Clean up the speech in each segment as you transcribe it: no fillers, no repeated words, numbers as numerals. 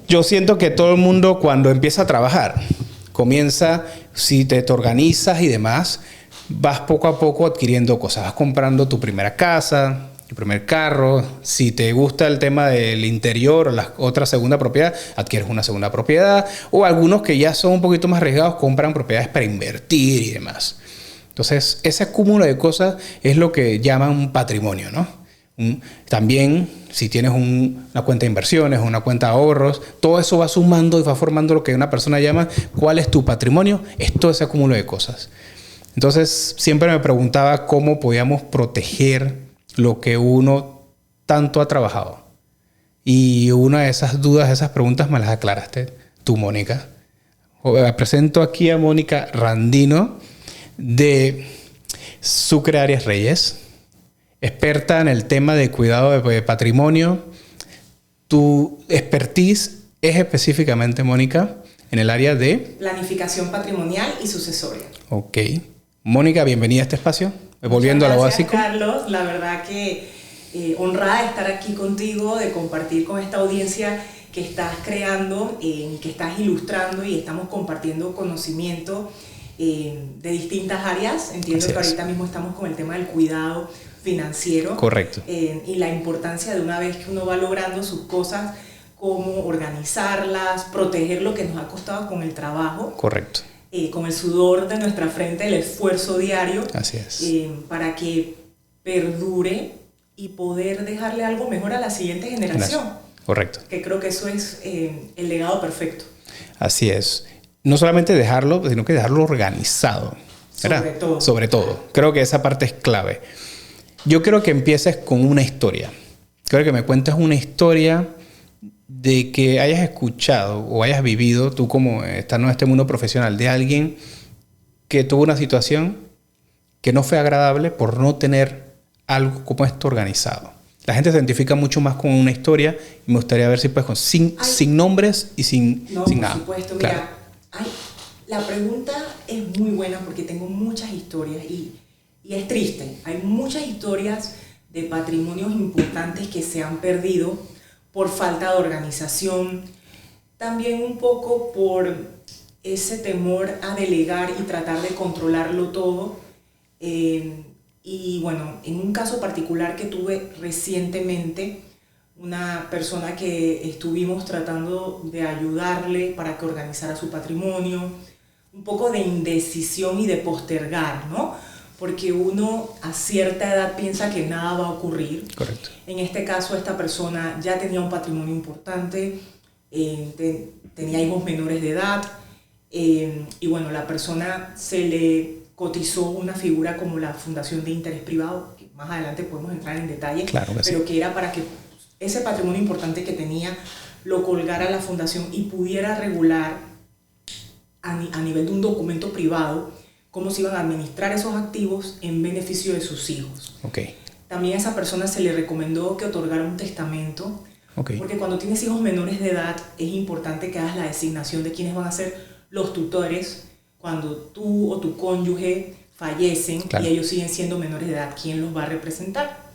Yo siento que todo el mundo cuando empieza a trabajar, comienza, si te organizas y demás, vas poco a poco adquiriendo cosas. Vas comprando tu primera casa, tu primer carro. Si te gusta el tema del interior o la otra segunda propiedad, adquieres una segunda propiedad. O algunos que ya son un poquito más arriesgados compran propiedades para invertir y demás. Entonces, ese cúmulo de cosas es lo que llaman un patrimonio, ¿no? También, si tienes una cuenta de inversiones, una cuenta de ahorros, todo eso va sumando y va formando lo que una persona llama ¿cuál es tu patrimonio? Es todo ese cúmulo de cosas. Entonces, siempre me preguntaba cómo podíamos proteger lo que uno tanto ha trabajado. Y una de esas dudas, esas preguntas me las aclaraste tú, Mónica. Presento aquí a Mónica Randino de Sucre Arias Reyes, experta en el tema de cuidado de patrimonio. Tu expertise es específicamente, Mónica, en el área de planificación patrimonial y sucesoria. Ok. Mónica, bienvenida a este espacio. Volviendo a lo básico. Carlos, la verdad que honrada de estar aquí contigo, de compartir con esta audiencia que estás creando, que estás ilustrando y estamos compartiendo conocimiento de distintas áreas. Entiendo que ahorita mismo estamos con el tema del cuidado financiero. Correcto. Y la importancia de una vez que uno va logrando sus cosas, cómo organizarlas, proteger lo que nos ha costado con el trabajo. Correcto. Con el sudor de nuestra frente, el esfuerzo diario. Así es. Para que perdure y poder dejarle algo mejor a la siguiente generación. Correcto. Que creo que eso es el legado perfecto. Así es. No solamente dejarlo, sino que dejarlo organizado. ¿Verdad? Sobre todo. Creo que esa parte es clave. Yo quiero que empieces con una historia. Quiero que me cuentes una historia de que hayas escuchado o hayas vivido, tú como estando en este mundo profesional, de alguien que tuvo una situación que no fue agradable por no tener algo como esto organizado. La gente se identifica mucho más con una historia y me gustaría ver si puedes, sin nombres y sin nada. Por supuesto, claro. Mira, la pregunta es muy buena porque tengo muchas historias y es triste. Hay muchas historias de patrimonios importantes que se han perdido por falta de organización, también un poco por ese temor a delegar y tratar de controlarlo todo. Y bueno, en un caso particular que tuve recientemente, una persona que estuvimos tratando de ayudarle para que organizara su patrimonio, un poco de indecisión y de postergar, ¿no? Porque uno a cierta edad piensa que nada va a ocurrir. Correcto. En este caso, esta persona ya tenía un patrimonio importante, tenía hijos menores de edad, y bueno, la persona se le cotizó una figura como la Fundación de Interés Privado, que más adelante podemos entrar en detalle, claro que pero sí. que era para que ese patrimonio importante que tenía lo colgara la fundación y pudiera regular a nivel de un documento privado cómo se iban a administrar esos activos en beneficio de sus hijos. Okay. También a esa persona se le recomendó que otorgara un testamento, porque cuando tienes hijos menores de edad es importante que hagas la designación de quiénes van a ser los tutores cuando tú o tu cónyuge fallecen, claro, y ellos siguen siendo menores de edad, ¿quién los va a representar?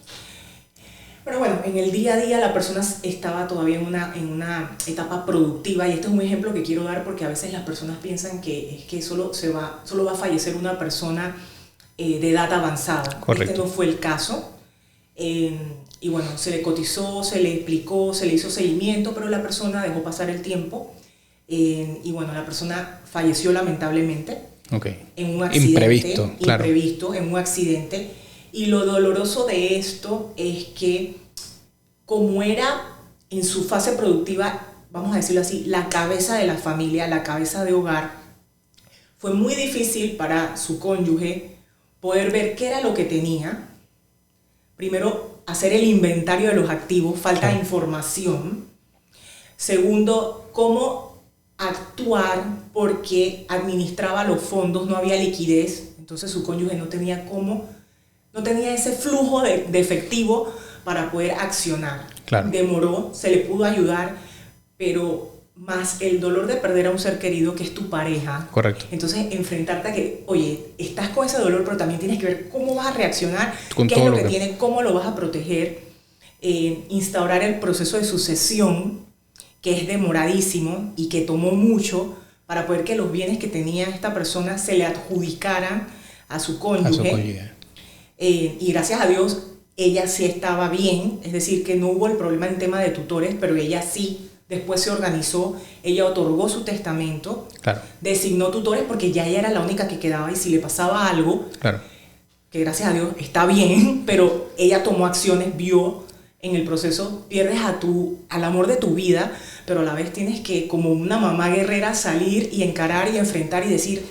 Pero bueno, en el día a día la persona estaba todavía en una etapa productiva, y este es un ejemplo que quiero dar porque a veces las personas piensan que es que solo va a fallecer una persona de edad avanzada. Correcto. Este no fue el caso. Y bueno, se le cotizó, se le explicó, se le hizo seguimiento, pero la persona dejó pasar el tiempo, y bueno, la persona falleció lamentablemente. En un accidente imprevisto, en un accidente. Y lo doloroso de esto es que, como era en su fase productiva, vamos a decirlo así, la cabeza de la familia, la cabeza de hogar, fue muy difícil para su cónyuge poder ver qué era lo que tenía. Primero, hacer el inventario de los activos, falta de información. Segundo, cómo actuar porque administraba los fondos, no había liquidez, entonces su cónyuge no tenía ese flujo de efectivo para poder accionar. Claro. Demoró, se le pudo ayudar, pero más el dolor de perder a un ser querido que es tu pareja. Correcto. Entonces, enfrentarte a que, oye, estás con ese dolor, pero también tienes que ver cómo vas a reaccionar, qué es lo que tiene, cómo lo vas a proteger, instaurar el proceso de sucesión que es demoradísimo y que tomó mucho para poder que los bienes que tenía esta persona se le adjudicaran a su cónyuge. Y gracias a Dios, ella sí estaba bien, es decir, que no hubo el problema en tema de tutores, pero ella sí, después se organizó, ella otorgó su testamento, designó tutores porque ya ella era la única que quedaba y si le pasaba algo, que gracias a Dios está bien, pero ella tomó acciones, vio en el proceso, pierdes al amor de tu vida, pero a la vez tienes que, como una mamá guerrera, salir y encarar y enfrentar y decir,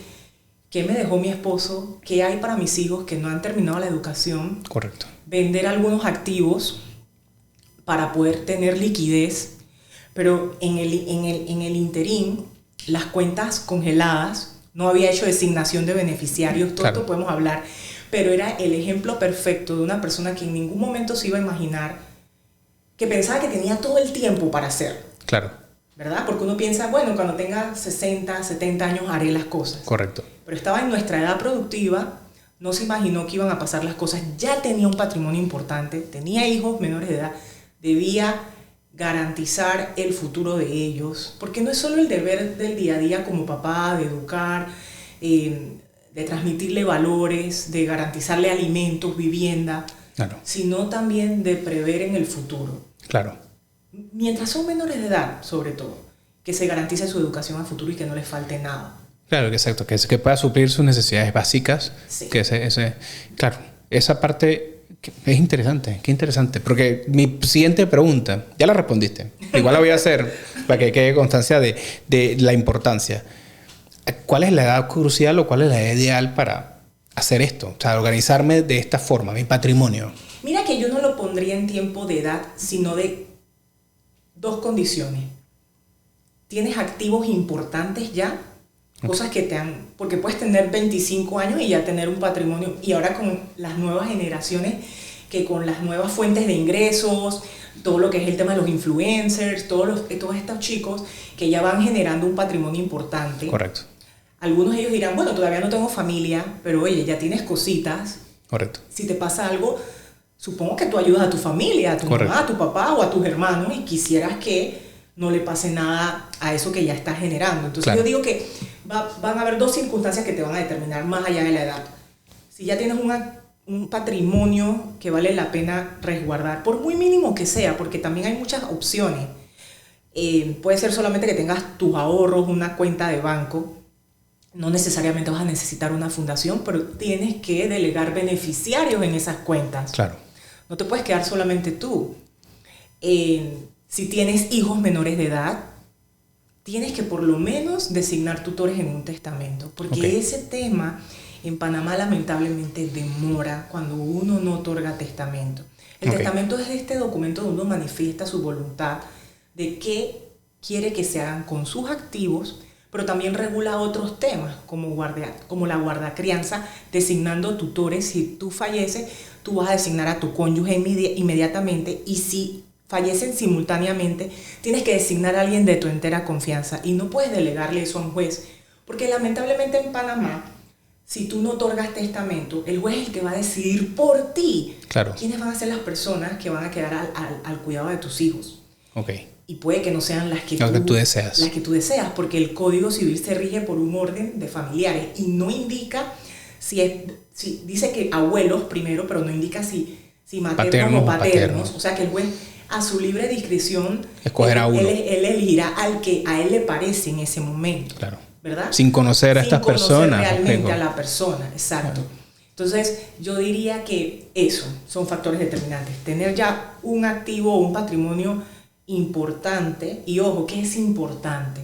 ¿qué me dejó mi esposo? ¿Qué hay para mis hijos que no han terminado la educación? Correcto. Vender algunos activos para poder tener liquidez, pero en el interín, las cuentas congeladas, no había hecho designación de beneficiarios, todo esto podemos hablar, pero era el ejemplo perfecto de una persona que en ningún momento se iba a imaginar, que pensaba que tenía todo el tiempo para hacerlo. Claro. ¿Verdad? Porque uno piensa, bueno, cuando tenga 60, 70 años haré las cosas. Correcto. Pero estaba en nuestra edad productiva, no se imaginó que iban a pasar las cosas, ya tenía un patrimonio importante, tenía hijos menores de edad, debía garantizar el futuro de ellos, porque no es solo el deber del día a día como papá, de educar, de transmitirle valores, de garantizarle alimentos, vivienda, sino también de prever en el futuro. Claro. Mientras son menores de edad, sobre todo, que se garantice su educación a futuro y que no les falte nada. Claro, exacto, que pueda suplir sus necesidades básicas. Sí. Claro, esa parte es interesante, qué interesante, porque mi siguiente pregunta, ya la respondiste, igual la voy a hacer para que quede constancia de la importancia. ¿Cuál es la edad crucial o cuál es la edad ideal para hacer esto? O sea, organizarme de esta forma, mi patrimonio. Mira que yo no lo pondría en tiempo de edad, sino de dos condiciones. ¿Tienes activos importantes ya? Cosas que te han... Porque puedes tener 25 años y ya tener un patrimonio. Y ahora con las nuevas generaciones, que con las nuevas fuentes de ingresos, todo lo que es el tema de los influencers, todos estos chicos que ya van generando un patrimonio importante. Correcto. Algunos de ellos dirán, bueno, todavía no tengo familia, pero oye, ya tienes cositas. Correcto. Si te pasa algo, supongo que tú ayudas a tu familia, a tu mamá, a tu papá o a tus hermanos y quisieras que no le pase nada a eso que ya estás generando. Entonces yo digo que van a haber dos circunstancias que te van a determinar más allá de la edad. Si ya tienes un patrimonio que vale la pena resguardar, por muy mínimo que sea, porque también hay muchas opciones. Puede ser solamente que tengas tus ahorros, una cuenta de banco. No necesariamente vas a necesitar una fundación, pero tienes que delegar beneficiarios en esas cuentas. Claro. No te puedes quedar solamente tú. Si tienes hijos menores de edad, tienes que por lo menos designar tutores en un testamento, porque ese tema en Panamá lamentablemente demora cuando uno no otorga testamento. El testamento es este documento donde uno manifiesta su voluntad de qué quiere que se hagan con sus activos, pero también regula otros temas como la guardacrianza, designando tutores. Si tú falleces, tú vas a designar a tu cónyuge inmediatamente, y si fallecen simultáneamente, tienes que designar a alguien de tu entera confianza y no puedes delegarle eso a un juez, porque lamentablemente en Panamá, si tú no otorgas testamento, el juez es el que va a decidir por ti quiénes van a ser las personas que van a quedar al cuidado de tus hijos. Y puede que no sean las que tú deseas. Las que tú deseas, porque el Código Civil se rige por un orden de familiares y no indica si dice que abuelos primero, pero no indica si maternos o paternos. O sea que el juez, a su libre discreción, escogerá uno. Él elegirá al que a él le parece en ese momento. Claro. ¿Verdad? Sin conocer a estas personas. Sin conocer realmente a la persona, exacto. Claro. Entonces, yo diría que eso son factores determinantes. Tener ya un activo o un patrimonio importante, y ojo, ¿qué es importante?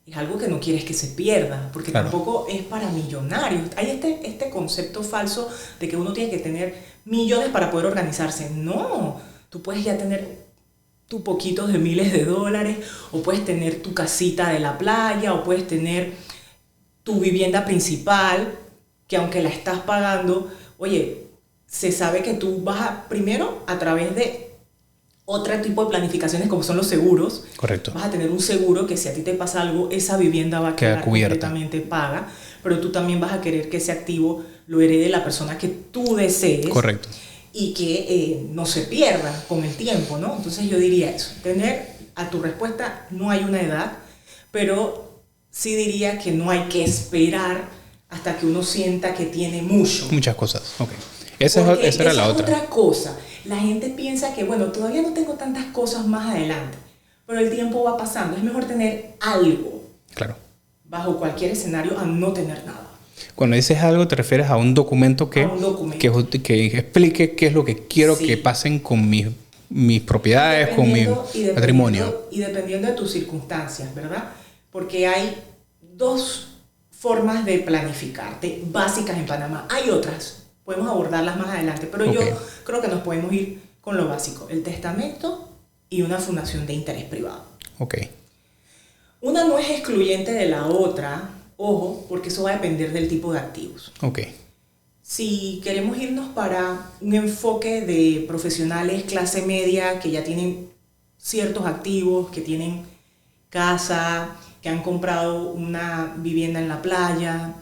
Es algo que no quieres que se pierda, porque tampoco es para millonarios. Hay este concepto falso de que uno tiene que tener millones para poder organizarse. No, tú puedes ya tener tu poquitos de miles de dólares, o puedes tener tu casita de la playa, o puedes tener tu vivienda principal, que aunque la estás pagando, oye, se sabe que tú vas primero a través de otro tipo de planificaciones como son los seguros. Correcto. Vas a tener un seguro que si a ti te pasa algo, esa vivienda va a quedar completamente paga, pero tú también vas a querer que ese activo lo herede la persona que tú desees. Correcto. Y que no se pierda con el tiempo, ¿no? Entonces yo diría eso, tener a tu respuesta no hay una edad, pero sí diría que no hay que esperar hasta que uno sienta que tiene mucho. Muchas cosas, ok. Esa era la otra. Otra cosa. La gente piensa que, bueno, todavía no tengo tantas cosas más adelante, pero el tiempo va pasando. Es mejor tener algo. Claro. Bajo cualquier escenario a no tener nada. Cuando dices algo, te refieres a un documento que explique qué es lo que quiero que pasen con mis propiedades, con mi patrimonio. Y dependiendo de tus circunstancias, ¿verdad? Porque hay dos formas de planificarte básicas en Panamá. Hay otras, podemos abordarlas más adelante, pero yo creo que nos podemos ir con lo básico: el testamento y una fundación de interés privado. Ok. Una no es excluyente de la otra, ojo, porque eso va a depender del tipo de activos. Ok. Si queremos irnos para un enfoque de profesionales clase media que ya tienen ciertos activos, que tienen casa, que han comprado una vivienda en la playa,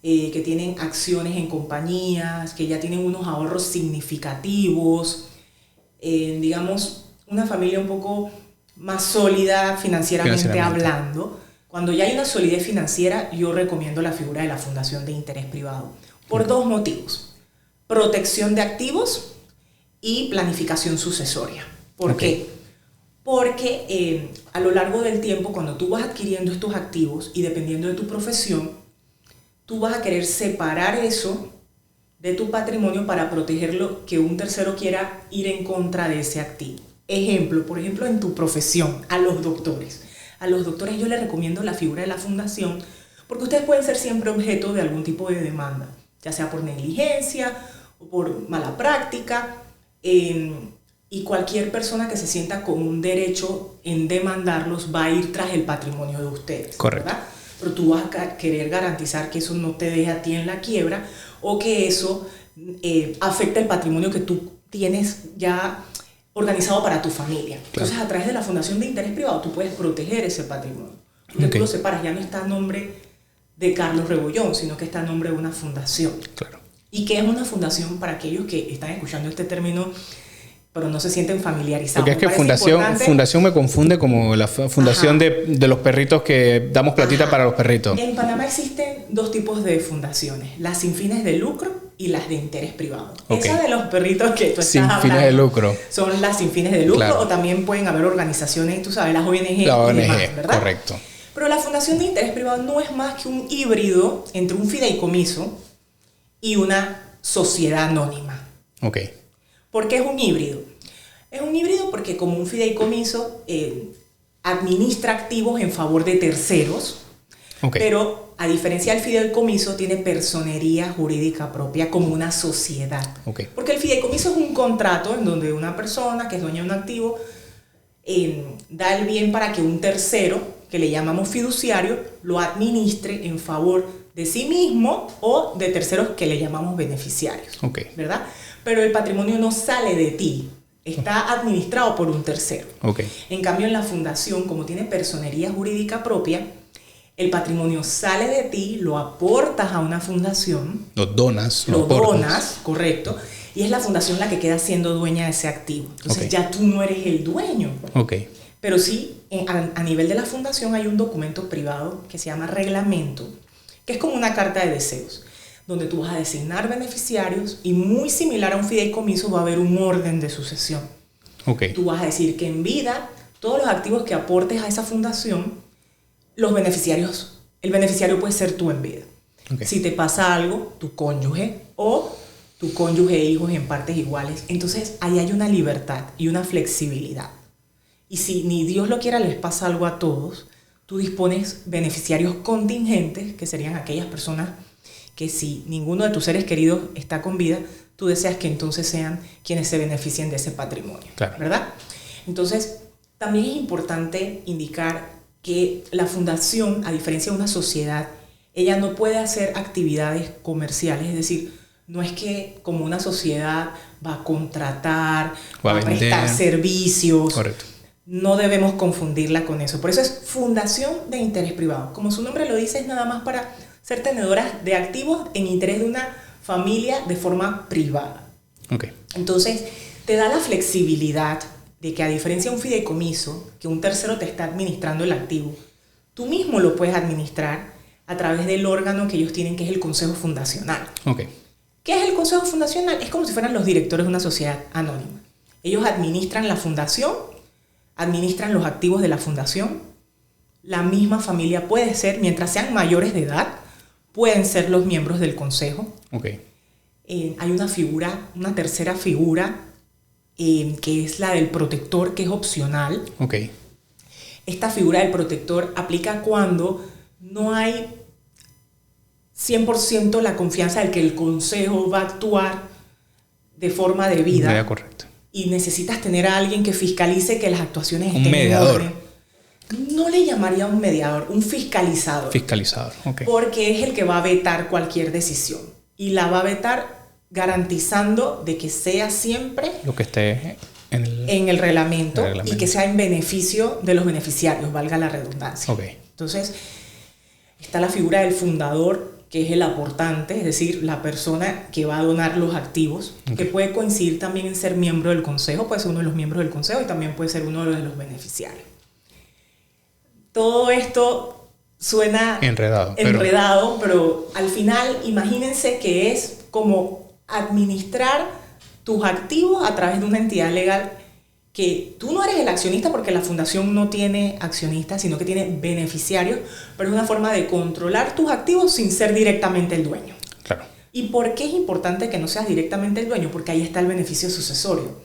que tienen acciones en compañías, que ya tienen unos ahorros significativos, digamos, una familia un poco más sólida financieramente hablando. Cuando ya hay una solidez financiera, yo recomiendo la figura de la fundación de interés privado. Por dos motivos: protección de activos y planificación sucesoria. ¿Por qué? Porque a lo largo del tiempo, cuando tú vas adquiriendo estos activos y dependiendo de tu profesión, tú vas a querer separar eso de tu patrimonio para protegerlo, que un tercero quiera ir en contra de ese activo. Ejemplo, por ejemplo, en tu profesión, a los doctores. A los doctores yo les recomiendo la figura de la fundación, porque ustedes pueden ser siempre objeto de algún tipo de demanda, ya sea por negligencia o por mala práctica, y cualquier persona que se sienta con un derecho en demandarlos va a ir tras el patrimonio de ustedes. Correcto. ¿Verdad? Pero tú vas a querer garantizar que eso no te deje a ti en la quiebra, o que eso afecte el patrimonio que tú tienes ya organizado para tu familia. Claro. Entonces, a través de la fundación de interés privado, tú puedes proteger ese patrimonio. Porque tú lo separas, ya no está a nombre de Carlos Rebollón, sino que está a nombre de una fundación. Claro. ¿Y qué es una fundación para aquellos que están escuchando este término pero no se sienten familiarizados? Porque es que fundación me confunde como la fundación de los perritos, que damos platita para los perritos. En Panamá existen dos tipos de fundaciones: las sin fines de lucro y las de interés privado. Esa de los perritos que tú estás hablando, sin fines de lucro, son las sin fines de lucro. Claro. O también pueden haber organizaciones, tú sabes, las ONG. La ONG, y demás, ¿verdad? Correcto. Pero la fundación de interés privado no es más que un híbrido entre un fideicomiso y una sociedad anónima. Ok. ¿Por qué es un híbrido? Es un híbrido porque, como un fideicomiso, administra activos en favor de terceros, pero a diferencia del fideicomiso, tiene personería jurídica propia como una sociedad. Porque el fideicomiso es un contrato en donde una persona que es dueña de un activo da el bien para que un tercero, que le llamamos fiduciario, lo administre en favor de sí mismo o de terceros que le llamamos beneficiarios. ¿Verdad? Pero el patrimonio no sale de ti, está administrado por un tercero. En cambio, en la fundación, como tiene personería jurídica propia, el patrimonio sale de ti, lo aportas a una fundación. Lo donas, correcto. Y es la fundación la que queda siendo dueña de ese activo. Entonces ya tú no eres el dueño. Pero sí, a nivel de la fundación hay un documento privado que se llama reglamento, que es como una carta de deseos, donde tú vas a designar beneficiarios, y muy similar a un fideicomiso va a haber un orden de sucesión. Tú vas a decir que en vida todos los activos que aportes a esa fundación, el beneficiario puede ser tú en vida. Si te pasa algo, tu cónyuge o tu cónyuge e hijos en partes iguales. Entonces ahí hay una libertad y una flexibilidad. Y si ni Dios lo quiera les pasa algo a todos, tú dispones beneficiarios contingentes, que serían aquellas personas que, si ninguno de tus seres queridos está con vida, tú deseas que entonces sean quienes se beneficien de ese patrimonio. ¿Verdad? Entonces, también es importante indicar que la fundación, a diferencia de una sociedad, ella no puede hacer actividades comerciales. Es decir, no es que como una sociedad va a contratar, va a prestar servicios. Correcto. No debemos confundirla con eso. Por eso es fundación de interés privado. Como su nombre lo dice, es nada más para ser tenedoras de activos en interés de una familia de forma privada. Entonces, te da la flexibilidad de que a diferencia de un fideicomiso, que un tercero te está administrando el activo, tú mismo lo puedes administrar a través del órgano que ellos tienen, que es el Consejo Fundacional. Okay. ¿Qué es el Consejo Fundacional? Es como si fueran los directores de una sociedad anónima. Ellos administran la fundación, administran los activos de la fundación. La misma familia puede ser, mientras sean mayores de edad, pueden ser los miembros del consejo. Okay. Hay una figura, una tercera figura, que es la del protector, que es opcional. Okay. Esta figura del protector aplica cuando no hay 100% la confianza de que el consejo va a actuar de forma debida. Correcto. Y necesitas tener a alguien que fiscalice que las actuaciones estén un mediador. en orden. No le llamaría un mediador, un fiscalizador. Fiscalizador, ok. Porque es el que va a vetar cualquier decisión. Y la va a vetar garantizando de que sea siempre lo que esté en el reglamento y que sea en beneficio de los beneficiarios, valga la redundancia. Okay. Entonces, está la figura del fundador, que es el aportante, es decir, la persona que va a donar los activos, okay, que puede coincidir también en ser miembro del consejo, puede ser uno de los miembros del consejo y también puede ser uno de los beneficiarios. Todo esto suena enredado, pero al final imagínense que es como administrar tus activos a través de una entidad legal, que tú no eres el accionista porque la fundación no tiene accionistas, sino que tiene beneficiarios, pero es una forma de controlar tus activos sin ser directamente el dueño. Claro. ¿Y por qué es importante que no seas directamente el dueño? Porque ahí está el beneficio sucesorio.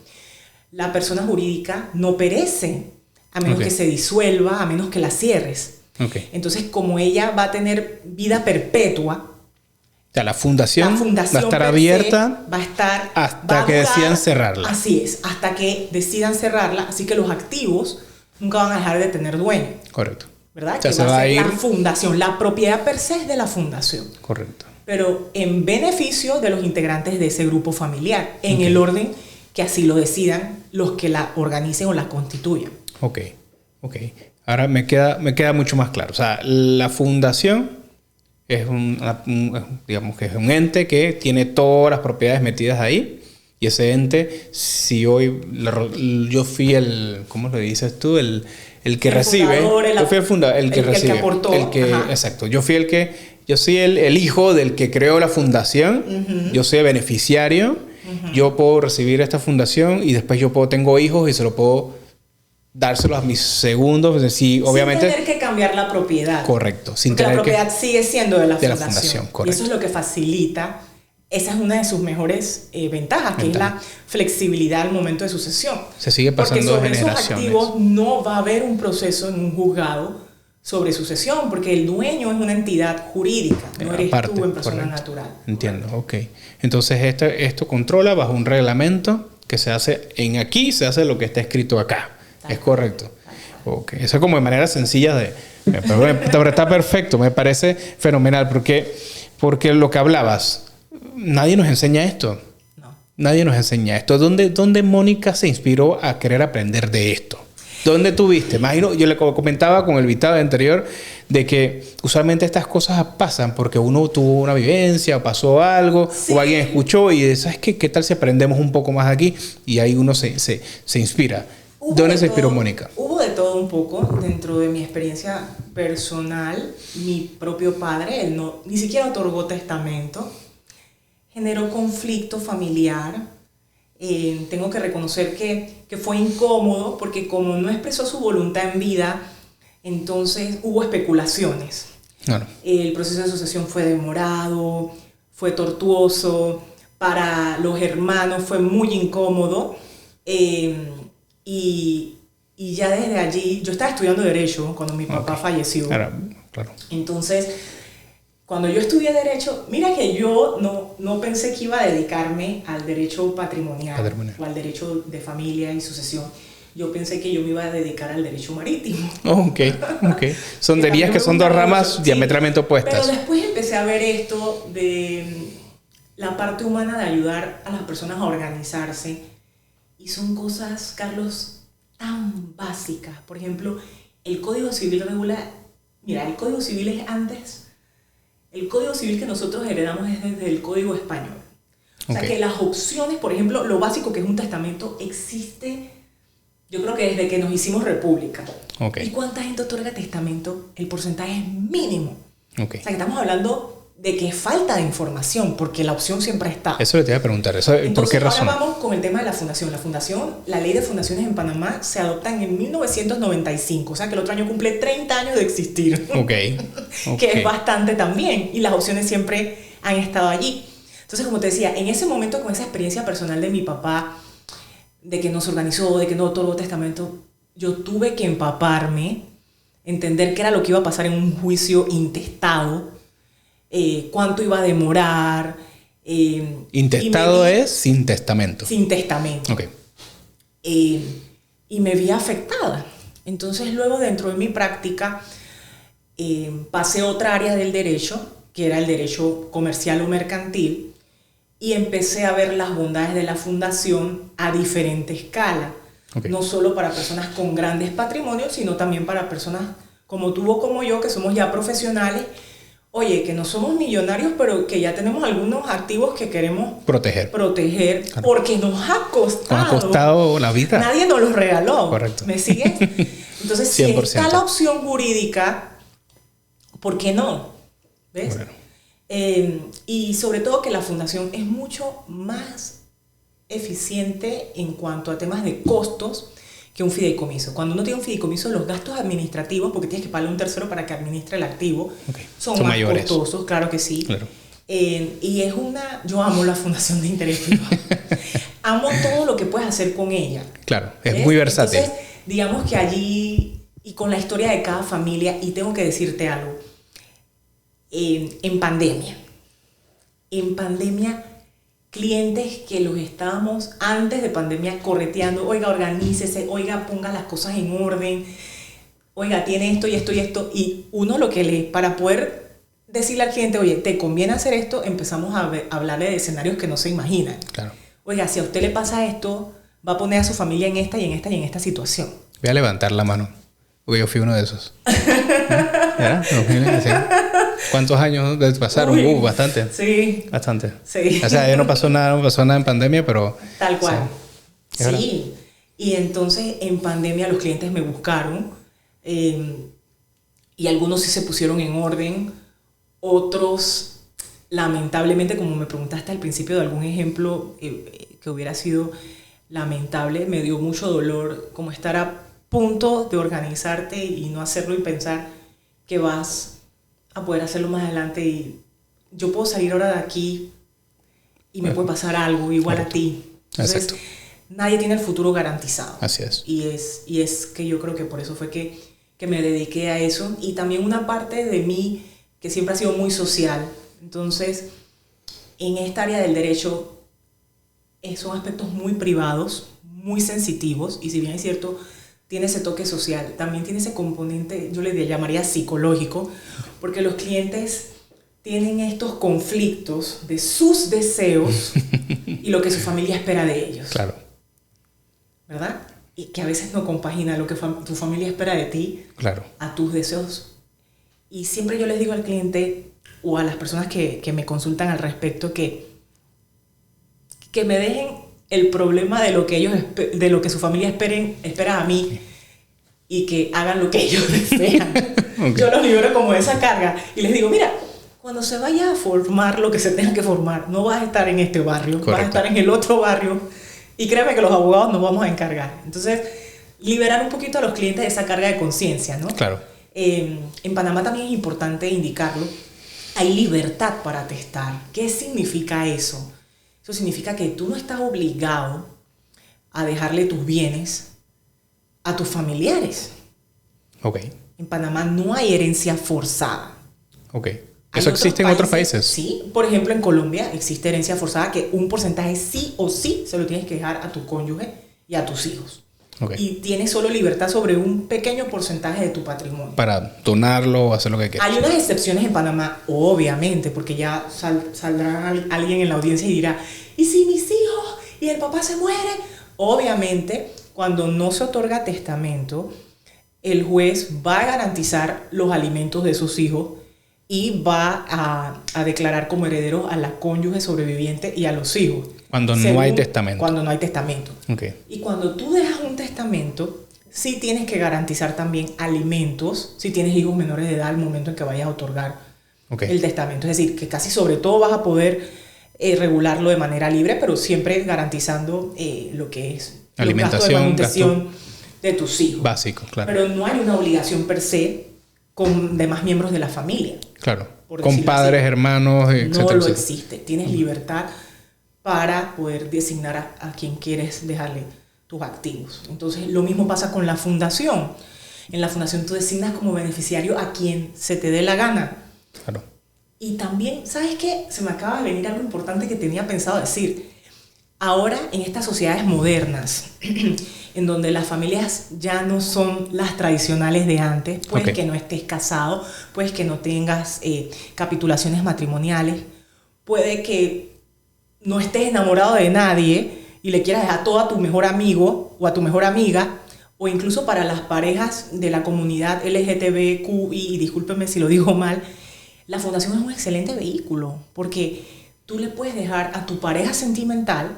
La persona jurídica no perece a menos okay, que se disuelva, a menos que la cierres. Okay. Entonces, como ella va a tener vida perpetua, o sea, la fundación va a estar abierta, va a estar hasta que decidan cerrarla. Así es, hasta que decidan cerrarla. Así que los activos nunca van a dejar de tener dueño. Correcto. ¿Verdad? O sea, que va a ser la fundación. La propiedad per se es de la fundación. Correcto. Pero en beneficio de los integrantes de ese grupo familiar, en okay, el orden que así lo decidan los que la organicen o la constituyan. Ok. Ahora me queda mucho más claro. O sea, la fundación es digamos que es un ente que tiene todas las propiedades metidas ahí. Y ese ente, si hoy yo fui ¿cómo lo dices tú? El que recibe. Yo fui el fundador, el que recibe. El que aportó. Exacto. Yo soy el hijo del que creó la fundación. Uh-huh. Yo soy el beneficiario. Uh-huh. Yo puedo recibir esta fundación y después tengo hijos y se lo puedo dárselo a mis segundos, sí, obviamente. Sin tener que cambiar la propiedad. Correcto. Porque la propiedad sigue siendo de la fundación. Correcto. Y eso es lo que facilita, esa es una de sus mejores ventajas, que es la flexibilidad al momento de sucesión. Se sigue pasando de generaciones. Porque sobre esos activos no va a haber un proceso en un juzgado sobre sucesión, porque el dueño es una entidad jurídica, no eres tú en persona natural. Entiendo, ok. Entonces esto controla bajo un reglamento que se hace se hace lo que está escrito acá. Es correcto. Okay. Eso es como de manera sencilla pero está perfecto, me parece fenomenal, porque lo que hablabas, nadie nos enseña esto. No. Nadie nos enseña esto. ¿Dónde Mónica se inspiró a querer aprender de esto? ¿Dónde tuviste? Imagino, yo le comentaba con el invitado anterior de que usualmente estas cosas pasan porque uno tuvo una vivencia, o pasó algo, sí, o alguien escuchó y ¿sabes qué? ¿Qué tal si aprendemos un poco más aquí? Y ahí uno se inspira. ¿Dónde se inspiró Mónica? Hubo de todo un poco dentro de mi experiencia personal. Mi propio padre, él ni siquiera otorgó testamento, generó conflicto familiar. Tengo que reconocer que fue incómodo porque como no expresó su voluntad en vida, entonces hubo especulaciones. Claro. El proceso de sucesión fue demorado, fue tortuoso, para los hermanos fue muy incómodo. Y ya desde allí, yo estaba estudiando Derecho cuando mi papá falleció. Claro. Entonces, cuando yo estudié Derecho, mira que yo no pensé que iba a dedicarme al derecho patrimonial o al derecho de familia y sucesión. Yo pensé que yo me iba a dedicar al derecho marítimo. Ok. Dirías que son dos ramas diametralmente opuestas. Pero después empecé a ver esto de la parte humana de ayudar a las personas a organizarse. Y son cosas, Carlos, tan básicas. Por ejemplo, el Código Civil regula... Mira, el Código Civil es antes... El Código Civil que nosotros heredamos es desde el Código Español. O sea que las opciones, por ejemplo, lo básico que es un testamento, existe Yo creo que desde que nos hicimos república. Okay. ¿Y cuánta gente otorga testamento? El porcentaje es mínimo. Okay. O sea, que estamos hablando de que es falta de información, porque la opción siempre está. Eso le te iba a preguntar. Entonces, ¿por qué razón? Ahora vamos con el tema de la fundación. La ley de fundaciones en Panamá se adopta en 1995, o sea que el otro año cumple 30 años de existir. Okay. Que es bastante también, y las opciones siempre han estado allí. Entonces, como te decía, en ese momento, con esa experiencia personal de mi papá, de que no se organizó, de que no otorgó testamento, yo tuve que empaparme, entender qué era lo que iba a pasar en un juicio intestado, cuánto iba a demorar. Intestado es sin testamento. Sin testamento. Okay. Y me vi afectada. Entonces, luego, dentro de mi práctica, pasé a otra área del derecho, que era el derecho comercial o mercantil, y empecé a ver las bondades de la fundación a diferente escala. Okay. No solo para personas con grandes patrimonios, sino también para personas como tú o como yo, que somos ya profesionales. Oye, que no somos millonarios, pero que ya tenemos algunos activos que queremos proteger, claro. Porque nos ha costado. Nos ha costado la vida. Nadie nos los regaló. Correcto. ¿Me sigues? Entonces, 100%. si está la opción jurídica, ¿por qué no? ¿Ves? Bueno. Y sobre todo que la fundación es mucho más eficiente en cuanto a temas de costos que un fideicomiso. Cuando uno tiene un fideicomiso, los gastos administrativos, porque tienes que pagarle a un tercero para que administre el activo, okay. son más mayores. costosos, claro que sí. Claro. Y es yo amo la fundación de interés privado. Amo todo lo que puedes hacer con ella. Claro, es muy versátil. Entonces, digamos que allí, y con la historia de cada familia, y tengo que decirte algo, en pandemia, clientes que los estábamos antes de pandemia correteando, oiga, organícese, oiga, ponga las cosas en orden, oiga, tiene esto y esto y esto, y uno lo que para poder decirle al cliente, oye, te conviene hacer esto, empezamos a hablarle de escenarios que no se imaginan. Claro. Oiga, si a usted le pasa esto, va a poner a su familia en esta y en esta y en esta situación. Voy a levantar la mano, porque yo fui uno de esos. ¿Era? ¿Cuántos años pasaron? Bastante. Sí. Bastante. Sí. O sea, ya no pasó nada en pandemia, pero... Tal cual. Sí. Y entonces en pandemia los clientes me buscaron y algunos sí se pusieron en orden, otros lamentablemente, como me preguntaste al principio de algún ejemplo que hubiera sido lamentable, me dio mucho dolor como estar a punto de organizarte y no hacerlo y pensar que vas a poder hacerlo más adelante y yo puedo salir ahora de aquí y me puede pasar algo igual a ti. Entonces, exacto. Nadie tiene el futuro garantizado. Así es. Y es que yo creo que por eso fue que me dediqué a eso. Y también una parte de mí que siempre ha sido muy social. Entonces, en esta área del derecho son aspectos muy privados, muy sensitivos, y si bien es cierto, tiene ese toque social, también tiene ese componente, yo le llamaría psicológico, porque los clientes tienen estos conflictos de sus deseos y lo que su familia espera de ellos. Claro. ¿Verdad? Y que a veces no compagina lo que tu familia espera de ti, claro, a tus deseos. Y siempre yo les digo al cliente o a las personas que me consultan al respecto que me dejen el problema de lo que su familia espera a mí y que hagan lo que ellos desean. Okay. Yo los libero como de esa carga y les digo, mira, cuando se vaya a formar lo que se tenga que formar, no vas a estar en este barrio, correcto, vas a estar en el otro barrio y créeme que los abogados nos vamos a encargar. Entonces, liberar un poquito a los clientes de esa carga de conciencia, ¿no? Claro. En Panamá también es importante indicarlo, hay libertad para testar. ¿Qué significa eso? Eso significa que tú no estás obligado a dejarle tus bienes a tus familiares. Ok. En Panamá no hay herencia forzada. Ok. ¿Eso existe en otros países? Sí. Por ejemplo, en Colombia existe herencia forzada que un porcentaje sí o sí se lo tienes que dejar a tu cónyuge y a tus hijos. Okay. Y tienes solo libertad sobre un pequeño porcentaje de tu patrimonio. Para donarlo o hacer lo que quieras. Hay unas excepciones en Panamá, obviamente, porque ya saldrá alguien en la audiencia y dirá, ¿y si mis hijos y el papá se mueren? Obviamente, cuando no se otorga testamento, el juez va a garantizar los alimentos de sus hijos y va a declarar como herederos a la cónyuge sobreviviente y a los hijos. Cuando no hay testamento. Cuando no hay testamento. Okay. Y cuando tú dejas un testamento, testamento, sí tienes que garantizar también alimentos si tienes hijos menores de edad al momento en que vayas a otorgar el testamento. Es decir, que casi sobre todo vas a poder regularlo de manera libre, pero siempre garantizando lo que es alimentación, los gastos de manutención de tus hijos. Básico, claro. Pero no hay una obligación per se con demás miembros de la familia. Claro, con padres, hermanos, etcétera. No lo existe. Tienes libertad para poder designar a quien quieres dejarle tus activos. Entonces, lo mismo pasa con la fundación. En la fundación tú designas como beneficiario a quien se te dé la gana. Claro. Y también, ¿sabes qué? Se me acaba de venir algo importante que tenía pensado decir. Ahora, en estas sociedades modernas, en donde las familias ya no son las tradicionales de antes, pues que no estés casado, pues que no tengas capitulaciones matrimoniales, puede que no estés enamorado de nadie y le quieras dejar todo a tu mejor amigo o a tu mejor amiga, o incluso para las parejas de la comunidad LGTBQI, y discúlpenme si lo digo mal, la fundación es un excelente vehículo, porque tú le puedes dejar a tu pareja sentimental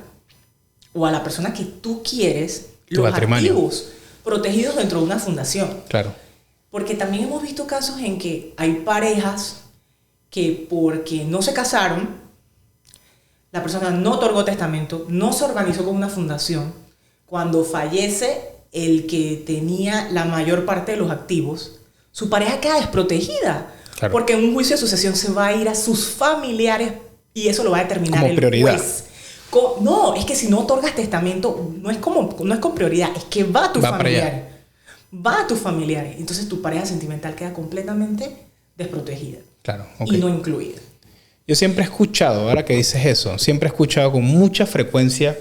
o a la persona que tú quieres los activos protegidos dentro de una fundación. Claro. Porque también hemos visto casos en que hay parejas que porque no se casaron, la persona no otorgó testamento, no se organizó con una fundación. Cuando fallece el que tenía la mayor parte de los activos, su pareja queda desprotegida. Claro. Porque en un juicio de sucesión se va a ir a sus familiares y eso lo va a determinar como el prioridad. Juez. No, es que si no otorgas testamento, no es con prioridad, es que va a tus familiares. Va a tus familiares. Entonces tu pareja sentimental queda completamente desprotegida. Claro, y no incluida. Yo siempre he escuchado, ahora que dices eso, siempre he escuchado con mucha frecuencia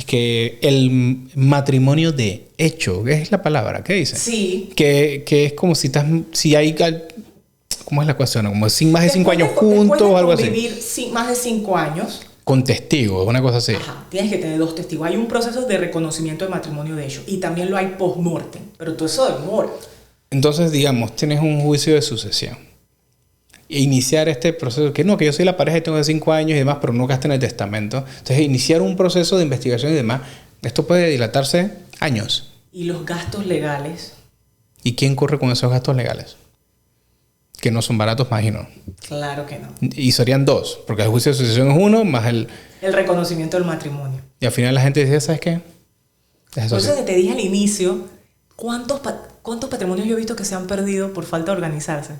que el matrimonio de hecho, ¿qué es la palabra? ¿Qué dice? Sí. Que es como si hay... ¿Cómo es la cuestión? Como sin más de 5 años juntos o algo así. Vivir más de 5 años. Con testigos, una cosa así. Ajá, tienes que tener 2 testigos. Hay un proceso de reconocimiento de matrimonio de hecho. Y también lo hay post-mortem. Pero todo eso demora. Entonces, digamos, tienes un juicio de sucesión. E iniciar este proceso, que yo soy la pareja y tengo de 5 años y demás, pero no gasté en el testamento. Entonces, iniciar un proceso de investigación y demás, esto puede dilatarse años. Y los gastos legales. ¿Y quién corre con esos gastos legales? Que no son baratos, imagino. Claro que no. Y serían 2, porque el juicio de sucesión es 1 más el reconocimiento del matrimonio. Y al final la gente dice, ¿sabes qué? Por eso que te dije al inicio, ¿cuántos patrimonios yo he visto que se han perdido por falta de organizarse?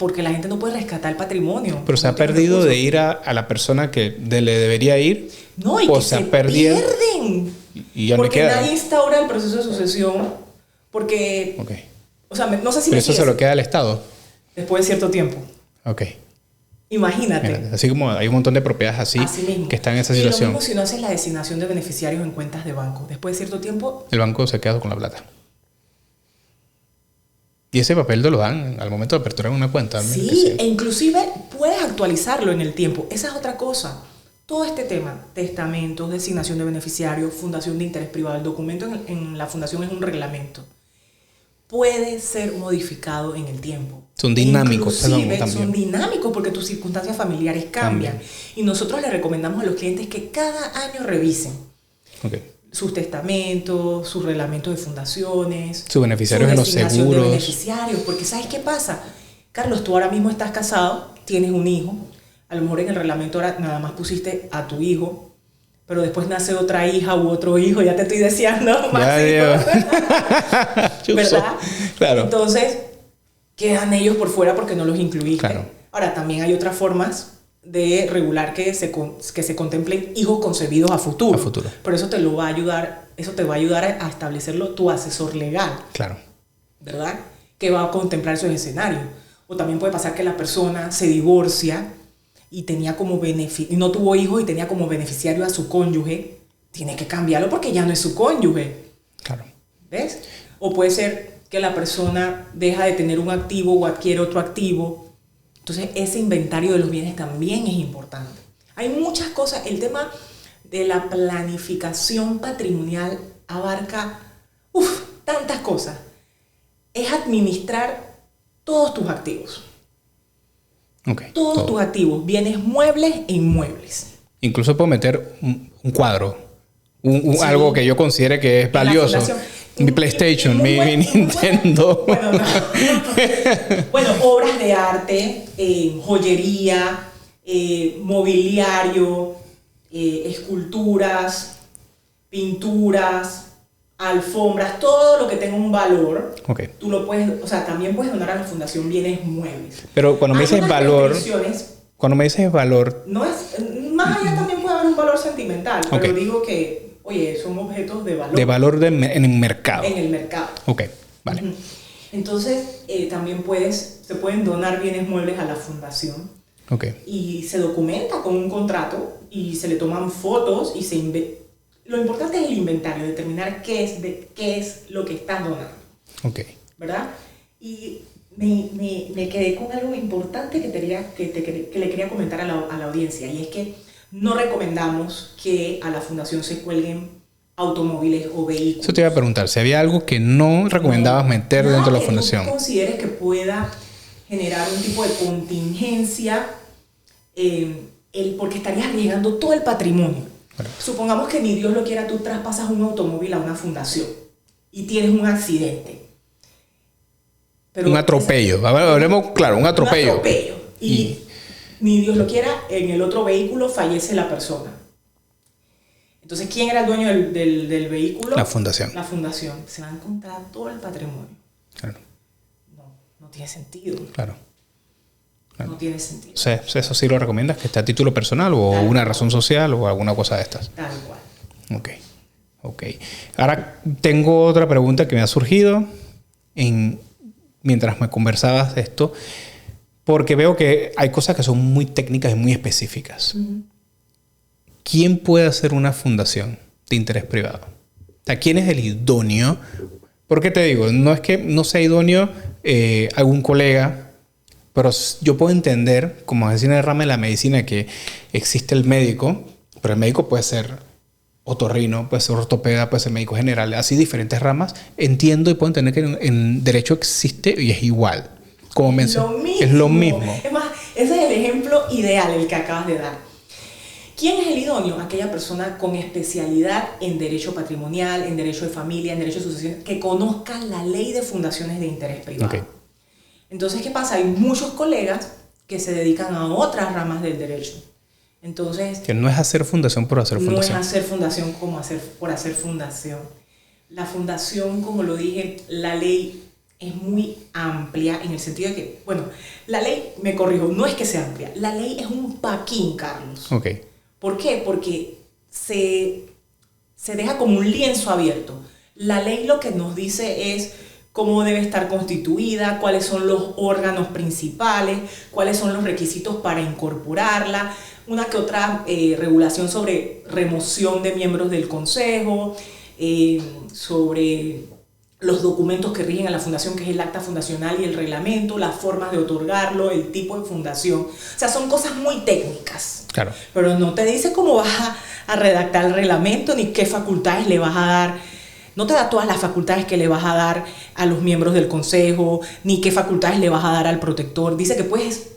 Porque la gente no puede rescatar el patrimonio. Pero se ha perdido de ir a la persona que le debería ir. No, y que se pierden. Y ya porque no queda. Nadie instaura el proceso de sucesión. Porque... Okay. O sea, no sé si... Pero eso se lo queda al Estado. Después de cierto tiempo. Ok. Imagínate. Así como hay un montón de propiedades así que están en esa situación. Y lo mismo si no haces la designación de beneficiarios en cuentas de banco. Después de cierto tiempo... El banco se queda con la plata. Y ese papel te lo dan al momento de aperturar una cuenta. Sí, e inclusive puedes actualizarlo en el tiempo. Esa es otra cosa. Todo este tema, testamentos, designación de beneficiarios, fundación de interés privado, el documento en la fundación es un reglamento. Puede ser modificado en el tiempo. Son dinámicos. Son dinámicos porque tus circunstancias familiares cambian. Y nosotros le recomendamos a los clientes que cada año revisen. Okay. Sus testamentos, sus reglamentos de fundaciones, sus beneficiarios en los seguros. De beneficiarios, porque ¿sabes qué pasa? Carlos, tú ahora mismo estás casado, tienes un hijo, a lo mejor en el reglamento ahora nada más pusiste a tu hijo, pero después nace otra hija u otro hijo, ya te estoy deseando más hijos. ¿Verdad? Claro. Entonces, quedan ellos por fuera porque no los incluiste. Claro. Ahora, también hay otras formas de regular que se contemplen hijos concebidos a futuro. Pero eso te va a ayudar a establecerlo tu asesor legal. Claro. ¿Verdad? Que va a contemplar esos escenarios. O también puede pasar que la persona se divorcia y tenía como y no tuvo hijos y tenía como beneficiario a su cónyuge. Tiene que cambiarlo porque ya no es su cónyuge. Claro. ¿Ves? O puede ser que la persona deja de tener un activo o adquiere otro activo. Entonces, ese inventario de los bienes también es importante. Hay muchas cosas. El tema de la planificación patrimonial abarca tantas cosas. Es administrar todos tus activos. Okay, todos tus activos, bienes muebles e inmuebles. Incluso puedo meter un cuadro Sí. Algo que yo considere que es En la valioso. fundación. Mi PlayStation, mi Nintendo. Bueno, no. Bueno, obras de arte, joyería, mobiliario, esculturas, pinturas, alfombras, todo lo que tenga un valor, Ok. tú lo puedes, o sea, también puedes donar a la fundación bienes muebles. Pero cuando me Hay dices unas valor, restricciones. cuando me dices valor, No es, más allá también puede haber un valor sentimental, pero Ok. digo que, oye, son objetos de valor. de valor en el mercado. En el mercado. Ok, vale. Ujú. Entonces, también se pueden donar bienes muebles a la fundación Ok. y se documenta con un contrato y se le toman fotos y lo importante es el inventario, determinar qué es lo que estás donando, Ok. ¿verdad? Y me quedé con algo importante que le quería comentar a la audiencia, y es que no recomendamos que a la fundación se cuelguen automóviles o vehículos. Eso te iba a preguntar, si había algo que no recomendabas meter Nada dentro de la que fundación. tú consideres que pueda generar un tipo de contingencia, porque estarías arriesgando todo el patrimonio. Claro. Supongamos que ni Dios lo quiera, tú traspasas un automóvil a una fundación y tienes un accidente. Un atropello. Hablemos, claro, un atropello. Un atropello. Y ni Dios lo quiera, en el otro vehículo fallece la persona. Entonces, ¿quién era el dueño del vehículo? La fundación. La fundación. Se va a encontrar todo el patrimonio. Claro. No tiene sentido. Claro. No tiene sentido. O sea, ¿eso sí lo recomiendas? ¿Que esté a título personal o una razón social o alguna cosa de estas? Tal cual. Ok. Ahora tengo otra pregunta que me ha surgido mientras me conversabas de esto, porque veo que hay cosas que son muy técnicas y muy específicas. Uh-huh. ¿Quién puede hacer una fundación de interés privado? O sea, ¿quién es el idóneo? ¿Por qué te digo? No es que no sea idóneo algún colega, pero yo puedo entender, como decía en el rama de la medicina, que existe el médico, pero el médico puede ser otorrino, puede ser ortopeda, puede ser médico general, así diferentes ramas. Entiendo y puedo entender que en derecho existe y es igual. Como mencioné, es lo mismo. Es más, ese es el ejemplo ideal, el que acabas de dar. ¿Quién es el idóneo? Aquella persona con especialidad en derecho patrimonial, en derecho de familia, en derecho de sucesión, que conozca la ley de fundaciones de interés privado. Okay. Entonces, ¿qué pasa? Hay muchos colegas que se dedican a otras ramas del derecho. Entonces, que no es hacer fundación por hacer fundación. No es hacer fundación por hacer fundación. La fundación, como lo dije, la ley es muy amplia en el sentido de que, bueno, la ley, me corrijo, no es que sea amplia, la ley es un paquín, Carlos. Ok. ¿Por qué? Porque se deja como un lienzo abierto. La ley lo que nos dice es cómo debe estar constituida, cuáles son los órganos principales, cuáles son los requisitos para incorporarla, una que otra regulación sobre remoción de miembros del consejo, sobre los documentos que rigen a la fundación, que es el acta fundacional y el reglamento, las formas de otorgarlo, el tipo de fundación. O sea, son cosas muy técnicas. Claro. Pero no te dice cómo vas a redactar el reglamento, ni qué facultades le vas a dar. No te da todas las facultades que le vas a dar a los miembros del consejo, ni qué facultades le vas a dar al protector. Dice que puedes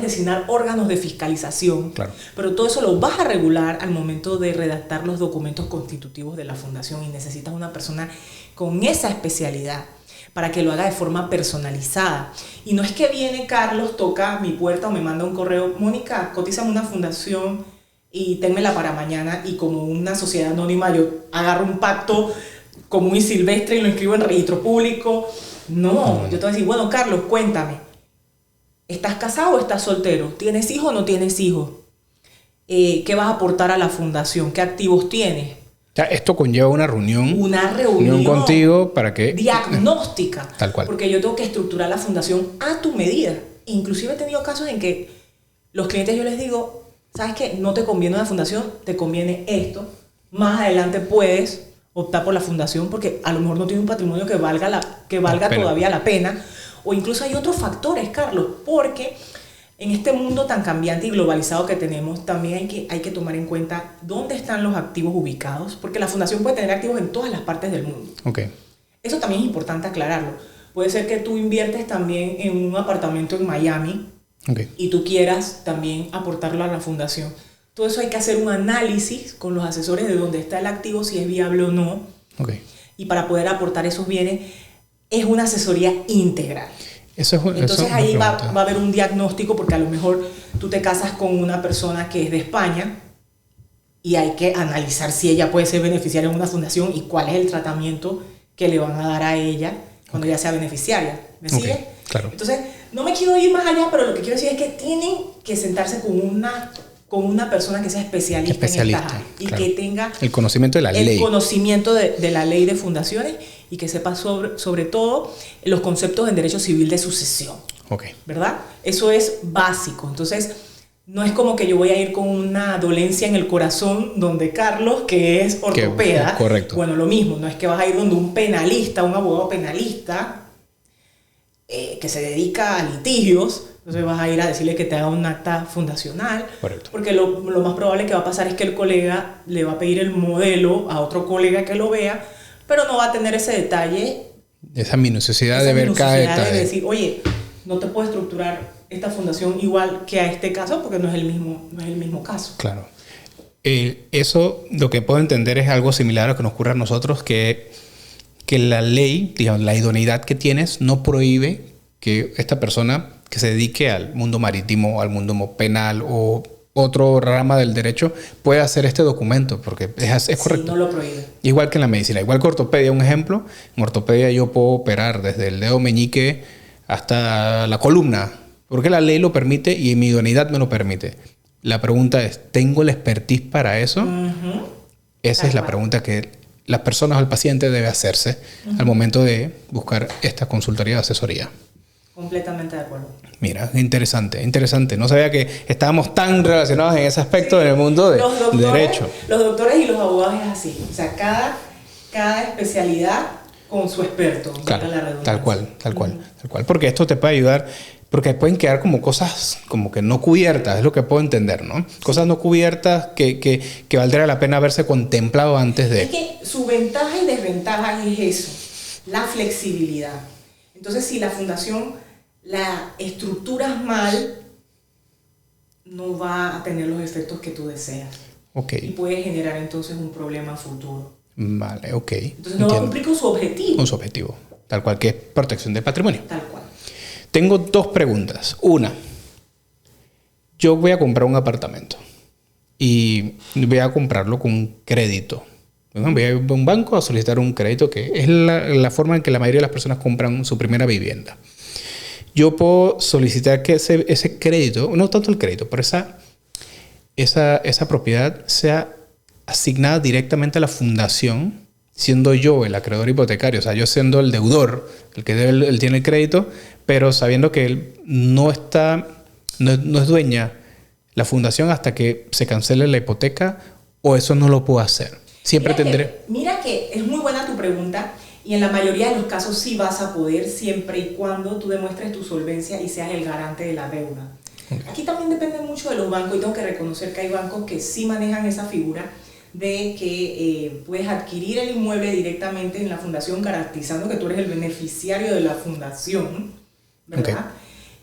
designar órganos de fiscalización, claro. Pero todo eso lo vas a regular al momento de redactar los documentos constitutivos de la fundación, y necesitas una persona con esa especialidad para que lo haga de forma personalizada. Y no es que viene Carlos, toca mi puerta o me manda un correo: Mónica, cotízame una fundación y ténmela para mañana, y como una sociedad anónima yo agarro un pacto común y silvestre y lo inscribo en registro público. No, yo te voy a decir: bueno, Carlos, cuéntame, ¿estás casado o estás soltero? ¿Tienes hijos o no tienes hijos? ¿Qué vas a aportar a la fundación? ¿Qué activos tienes? O sea, esto conlleva una reunión. Una reunión contigo para que... diagnóstica. Tal cual. Porque yo tengo que estructurar la fundación a tu medida. Inclusive he tenido casos en que los clientes, yo les digo: ¿sabes qué? No te conviene una fundación, te conviene esto. Más adelante puedes optar por la fundación porque a lo mejor no tiene un patrimonio que valga todavía la pena. O incluso hay otros factores, Carlos, porque en este mundo tan cambiante y globalizado que tenemos, también hay que tomar en cuenta dónde están los activos ubicados, porque la fundación puede tener activos en todas las partes del mundo. Okay. Eso también es importante aclararlo. Puede ser que tú inviertes también en un apartamento en Miami, okay, y tú quieras también aportarlo a la fundación. Todo eso hay que hacer un análisis con los asesores de dónde está el activo, si es viable o no. Okay. Y para poder aportar esos bienes es una asesoría integral. Entonces ahí va a haber un diagnóstico, porque a lo mejor tú te casas con una persona que es de España y hay que analizar si ella puede ser beneficiaria en una fundación y cuál es el tratamiento que le van a dar a ella cuando ella sea beneficiaria. ¿Me sigue? Claro. Entonces, no me quiero ir más allá, pero lo que quiero decir es que tienen que sentarse con una persona que sea especialista en esta área y claro, que tenga el conocimiento de la ley. El conocimiento de la ley de fundaciones y que sepa sobre todo los conceptos en derecho civil de sucesión. Okay. ¿Verdad? Eso es básico. Entonces, no es como que yo voy a ir con una dolencia en el corazón donde Carlos, que es ortopeda. Correcto. Bueno, lo mismo, no es que vas a ir donde un penalista, un abogado penalista, que se dedica a litigios. Entonces vas a ir a decirle que te haga un acta fundacional. Correcto. Porque lo más probable que va a pasar es que el colega le va a pedir el modelo a otro colega que lo vea, pero no va a tener ese detalle. Esa minuciosidad de ver cada detalle. De decir, oye, no te puedo estructurar esta fundación igual que a este caso porque no es el mismo caso. Claro. Eso, lo que puedo entender es algo similar a lo que nos ocurre a nosotros, que la ley, digamos, la idoneidad que tienes no prohíbe que esta persona que se dedique al mundo marítimo, al mundo penal o otro rama del derecho pueda hacer este documento, porque es correcto. Sí, no lo prohíbe. Igual que en la medicina, igual que ortopedia, un ejemplo. En ortopedia yo puedo operar desde el dedo meñique hasta la columna, porque la ley lo permite y mi idoneidad me lo permite. La pregunta es, ¿tengo la expertise para eso? Esa es la pregunta que las personas o el paciente debe hacerse al momento de buscar esta consultoría de asesoría. Completamente de acuerdo. Mira, interesante, interesante. No sabía que estábamos tan relacionados en ese aspecto en el mundo del derecho. Los doctores y los abogados es así. O sea, cada especialidad con su experto. Claro, tal cual. Porque esto te puede ayudar, porque pueden quedar como cosas como que no cubiertas, es lo que puedo entender, ¿no? Cosas no cubiertas que valdría la pena haberse contemplado antes de... Es que su ventaja y desventaja es eso, la flexibilidad. Entonces, si la fundación la estructuras mal, no va a tener los efectos que tú deseas. Okay. Y puede generar entonces un problema futuro. Vale, ok. Entonces no va a cumplir con su objetivo. Con su objetivo, tal cual, que es protección del patrimonio. Tal cual. Tengo dos preguntas. Una, yo voy a comprar un apartamento y voy a comprarlo con un crédito. Voy a ir a un banco a solicitar un crédito, que es la forma en que la mayoría de las personas compran su primera vivienda. Yo puedo solicitar que ese crédito, no tanto el crédito, pero esa propiedad sea asignada directamente a la fundación, siendo yo el acreedor hipotecario, o sea, yo siendo el deudor, el que él tiene el crédito, pero sabiendo que él no es dueña la fundación hasta que se cancele la hipoteca, o eso no lo puedo hacer. Siempre tendré... Mira que es muy buena tu pregunta. Y en la mayoría de los casos sí vas a poder, siempre y cuando tú demuestres tu solvencia y seas el garante de la deuda. Okay. Aquí también depende mucho de los bancos, y tengo que reconocer que hay bancos que sí manejan esa figura de que puedes adquirir el inmueble directamente en la fundación, garantizando que tú eres el beneficiario de la fundación, ¿verdad?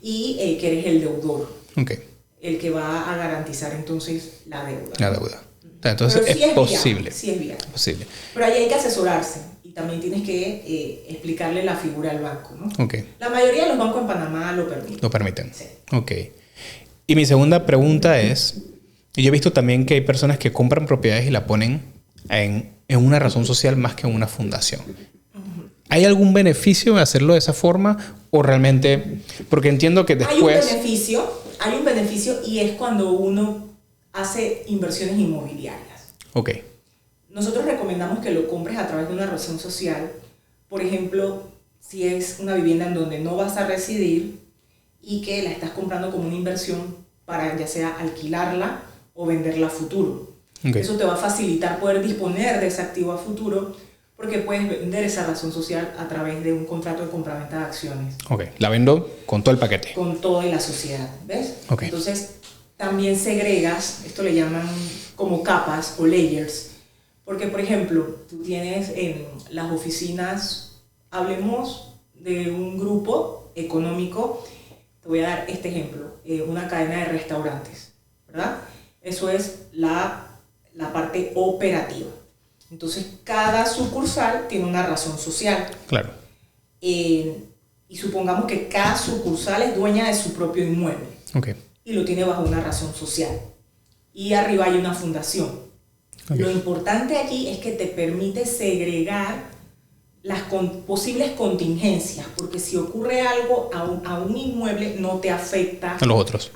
Okay. Y que eres el deudor, okay, el que va a garantizar entonces la deuda. La deuda. Entonces sí es posible. Sí es viable. Posible. Pero ahí hay que asesorarse. También tienes que explicarle la figura al banco, ¿no? Okay. La mayoría de los bancos en Panamá lo permiten. Lo permiten. Sí. Ok. Y mi segunda pregunta es, yo he visto también que hay personas que compran propiedades y la ponen en una razón social más que en una fundación. ¿Hay algún beneficio en hacerlo de esa forma o realmente...? Porque entiendo que después... Hay un beneficio y es cuando uno hace inversiones inmobiliarias. Ok. Nosotros recomendamos que lo compres a través de una razón social. Por ejemplo, si es una vivienda en donde no vas a residir y que la estás comprando como una inversión para ya sea alquilarla o venderla a futuro. Okay. Eso te va a facilitar poder disponer de ese activo a futuro, porque puedes vender esa razón social a través de un contrato de compraventa de acciones. Ok, la vendo con todo el paquete. Con toda la sociedad, ¿ves? Okay. Entonces, también segregas, esto le llaman como capas o layers. Porque, por ejemplo, tú tienes en las oficinas, hablemos de un grupo económico, te voy a dar este ejemplo, una cadena de restaurantes, ¿verdad? Eso es la parte operativa. Entonces, cada sucursal tiene una razón social. Claro. Y supongamos que cada sucursal es dueña de su propio inmueble. Okay. Y lo tiene bajo una razón social. Y arriba hay una fundación. Okay. Lo importante aquí es que te permite segregar las posibles contingencias, porque si ocurre algo a un inmueble no te afecta a los otros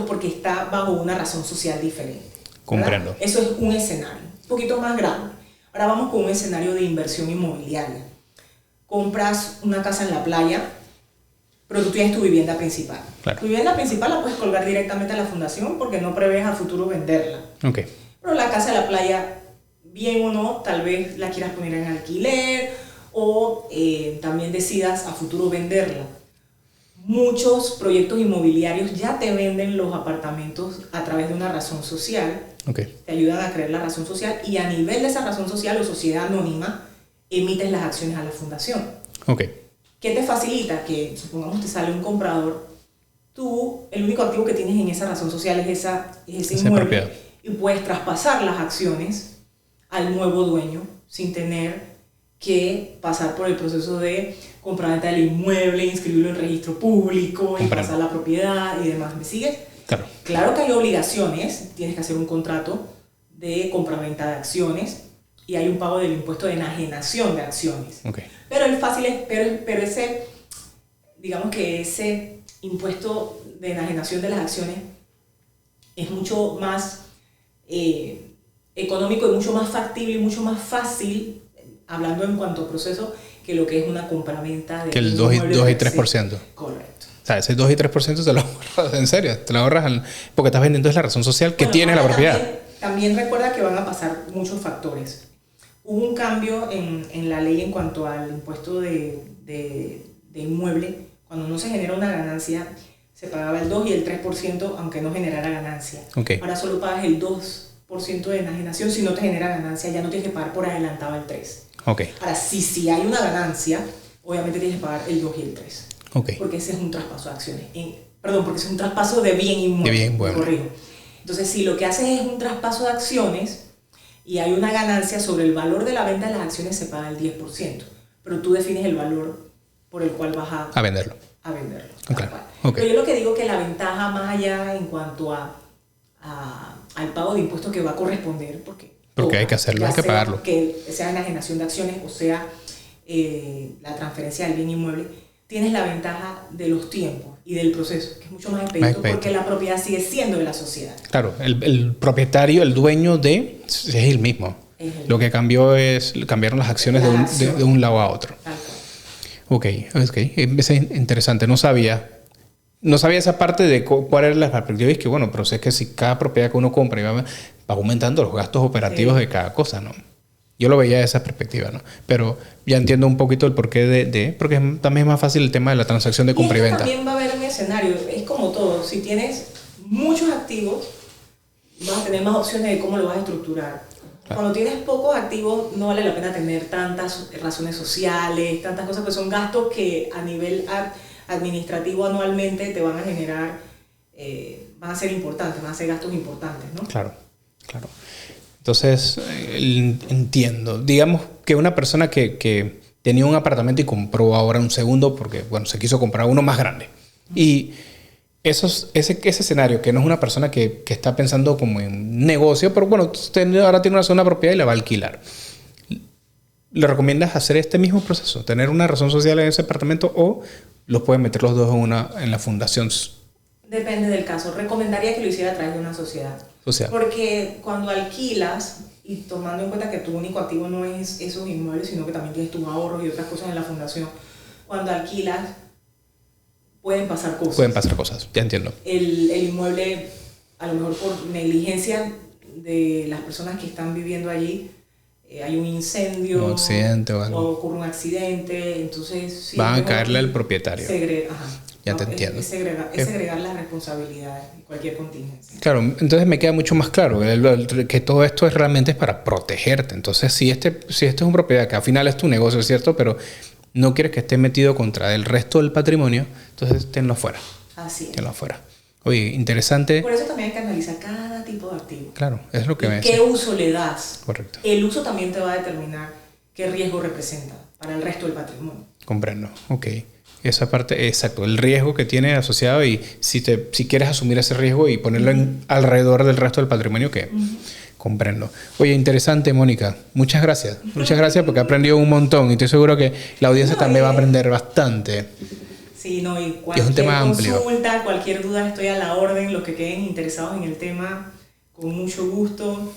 porque está bajo una razón social diferente. Comprendo. ¿Verdad? Eso es un escenario, un poquito más grande. Ahora vamos con un escenario de inversión inmobiliaria. Compras una casa en la playa, pero tú tienes tu vivienda principal. Claro. Tu vivienda principal la puedes colgar directamente a la fundación porque no prevés a futuro venderla. Okay. Pero la casa de la playa, bien o no, tal vez la quieras poner en alquiler o también decidas a futuro venderla. Muchos proyectos inmobiliarios ya te venden los apartamentos a través de una razón social. Okay. Te ayudan a crear la razón social y a nivel de esa razón social o sociedad anónima emites las acciones a la fundación. Okay. ¿Qué te facilita? Que supongamos te sale un comprador, tú el único activo que tienes en esa razón social es ese inmueble propiedad. Y puedes traspasar las acciones al nuevo dueño sin tener que pasar por el proceso de compraventa del inmueble, inscribirlo en registro público, y pasar la propiedad y demás. ¿Me sigues? Claro. Claro que hay obligaciones, tienes que hacer un contrato de compraventa de acciones y hay un pago del impuesto de enajenación de acciones. Okay. Pero el fácil es, pero ese, digamos que ese impuesto de enajenación de las acciones es mucho más económico y mucho más factible y mucho más fácil, hablando en cuanto a proceso, que lo que es una compraventa de... Que el 2 y 3%. Correcto. O sea, ese 2 y 3% te lo ahorras, en serio, te lo ahorras porque estás vendiendo es la razón social que tiene la propiedad. También recuerda que van a pasar muchos factores. Hubo un cambio en la ley en cuanto al impuesto de inmueble. Cuando no se genera una ganancia, se pagaba el 2 y el 3%, aunque no generara ganancia. Okay. Ahora solo pagas el 2% de enajenación. Si no te genera ganancia, ya no tienes que pagar por adelantado el 3%. Okay. Ahora, si hay una ganancia, obviamente tienes que pagar el 2 y el 3%. Okay. Porque ese es un traspaso de acciones. Porque ese es un traspaso de bien inmueble. De bien, bueno. Corrijo. Entonces, si lo que haces es un traspaso de acciones y hay una ganancia sobre el valor de la venta de las acciones, se paga el 10%. Pero tú defines el valor por el cual vas a venderlo. A venderlo. Okay. Okay. Pero yo lo que digo que la ventaja más allá en cuanto al pago de impuestos que va a corresponder, porque hay que hacerlo, hay que pagarlo. Que sea enajenación de acciones o sea la transferencia del bien inmueble, tienes la ventaja de los tiempos y del proceso, que es mucho más expedito porque la propiedad sigue siendo de la sociedad. Claro, el propietario, el dueño es el mismo. Lo que cambiaron las acciones de un lado a otro. Ok. Es interesante. No sabía esa parte de cuál era la perspectiva. Y es que, bueno, pero es que si cada propiedad que uno compra va aumentando los gastos operativos de cada cosa, ¿no? Yo lo veía de esa perspectiva, ¿no? Pero ya entiendo un poquito el porqué porque también es más fácil el tema de la transacción de compra y venta. También va a haber un escenario, es como todo. Si tienes muchos activos, vas a tener más opciones de cómo lo vas a estructurar. Claro. Cuando tienes pocos activos, no vale la pena tener tantas razones sociales, tantas cosas que son gastos que a nivel administrativo anualmente te van a generar, van a ser importantes, van a ser gastos importantes, ¿no? Claro. Entonces, entiendo. Digamos que una persona que tenía un apartamento y compró ahora un segundo porque, bueno, se quiso comprar uno más grande. Y ese escenario, que no es una persona que está pensando como en negocio, pero bueno, ahora tiene una zona propiedad y la va a alquilar. ¿Le recomiendas hacer este mismo proceso? ¿Tener una razón social en ese apartamento o los pueden meter los dos en la fundación? Depende del caso. Recomendaría que lo hiciera a través de una sociedad. Porque cuando alquilas, y tomando en cuenta que tu único activo no es esos inmuebles, sino que también tienes tus ahorros y otras cosas en la fundación, cuando alquilas pueden pasar cosas. Ya entiendo. El inmueble, a lo mejor por negligencia de las personas que están viviendo allí, hay un incendio, un accidente o algo. O ocurre un accidente, entonces... Van a caerle al propietario. Ya te entiendo. Es segregar las responsabilidades y cualquier contingencia. Claro, entonces me queda mucho más claro que todo esto realmente es para protegerte. Entonces, si este es una propiedad que al final es tu negocio, es cierto, pero no quieres que esté metido contra el resto del patrimonio, entonces tenlo afuera. Así es. Tenlo afuera. Oye, interesante. Por eso también hay que analizar cada tipo de activo. Claro, es lo que me ¿Qué uso le das? Correcto. El uso también te va a determinar qué riesgo representa para el resto del patrimonio. Comprendo, ok. Esa parte, exacto, el riesgo que tiene asociado y si quieres asumir ese riesgo y ponerlo alrededor del resto del patrimonio que comprendo. Oye, interesante, Mónica. Muchas gracias. Muchas gracias porque he aprendido un montón y estoy seguro que la audiencia también va a aprender bastante. Sí, no, y es un tema amplio. Consulta, cualquier duda, estoy a la orden. Los que queden interesados en el tema, con mucho gusto.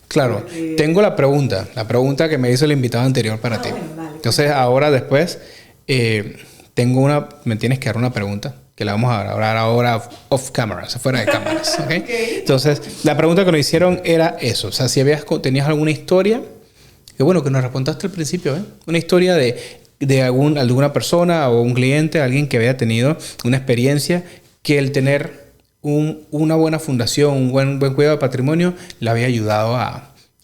Claro, porque... tengo la pregunta que me hizo el invitado anterior para ti. Bueno, dale, entonces, ahora después, me tienes que dar una pregunta que la vamos a hablar ahora off camera, fuera de cámaras. ¿Okay? Okay. Entonces, la pregunta que nos hicieron era eso. O sea, si tenías alguna historia, que bueno, que nos respondiste al principio, ¿eh? Una historia de alguna persona o un cliente, alguien que había tenido una experiencia que el tener una buena fundación, un buen cuidado de patrimonio, le había ayudado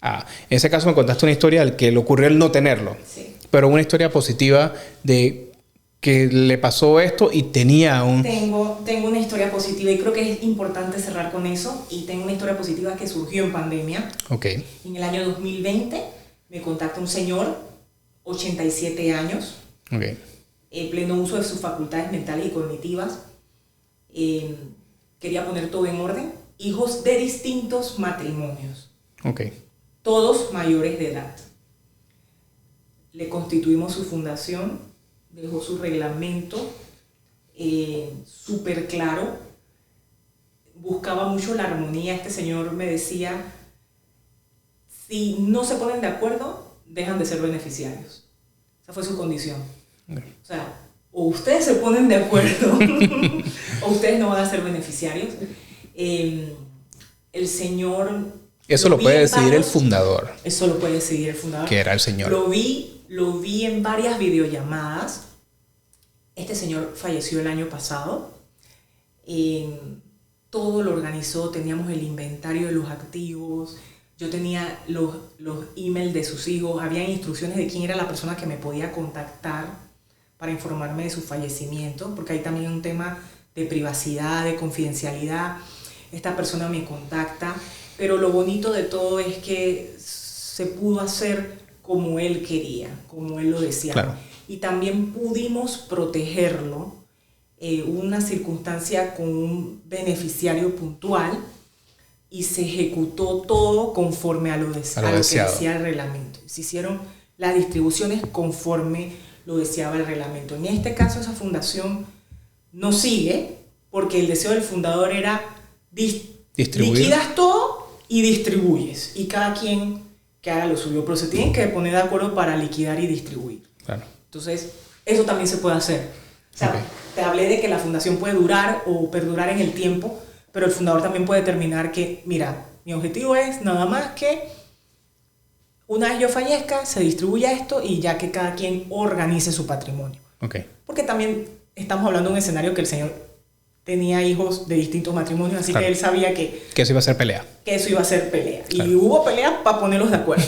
en ese caso me contaste una historia del que le ocurrió el no tenerlo. Sí. Pero una historia positiva de que le pasó esto y tenía un... Tengo una historia positiva y creo que es importante cerrar con eso. Y tengo una historia positiva que surgió en pandemia. Ok. En el año 2020 me contacta un señor, 87 años, okay. En pleno uso de sus facultades mentales y cognitivas. Quería poner todo en orden. Hijos de distintos matrimonios. Ok. Todos mayores de edad. Le constituimos su fundación, dejó su reglamento súper claro, buscaba mucho la armonía. Este señor me decía, si no se ponen de acuerdo, dejan de ser beneficiarios. Esa fue su condición. Okay. O sea, o ustedes se ponen de acuerdo o ustedes no van a ser beneficiarios. El señor... Eso lo puede decidir el fundador. Eso lo puede decidir el fundador. Que era el señor. Lo vi en varias videollamadas. Este señor falleció el año pasado. Todo lo organizó. Teníamos el inventario de los activos. Yo tenía los emails de sus hijos. Había instrucciones de quién era la persona que me podía contactar para informarme de su fallecimiento. Porque hay también un tema de privacidad, de confidencialidad. Esta persona me contacta. Pero lo bonito de todo es que se pudo hacer como él quería, como él lo deseaba. Claro. Y también pudimos protegerlo. Una circunstancia con un beneficiario puntual y se ejecutó todo conforme a lo que decía el reglamento. Se hicieron las distribuciones conforme lo deseaba el reglamento. En este caso, esa fundación no sigue porque el deseo del fundador era liquidas todo y distribuyes, y cada quien que haga lo suyo, pero se tienen que poner de acuerdo para liquidar y distribuir. Claro. Entonces, eso también se puede hacer. O sea, okay. Te hablé de que la fundación puede durar o perdurar en el tiempo, pero el fundador también puede determinar que, mira, mi objetivo es nada más que una vez yo fallezca, se distribuya esto y ya que cada quien organice su patrimonio. Okay. Porque también estamos hablando de un escenario que el señor tenía hijos de distintos matrimonios, así claro. Que él sabía que eso iba a ser pelea. Que eso iba a ser pelea. Claro. Y hubo pelea para ponerlos de acuerdo.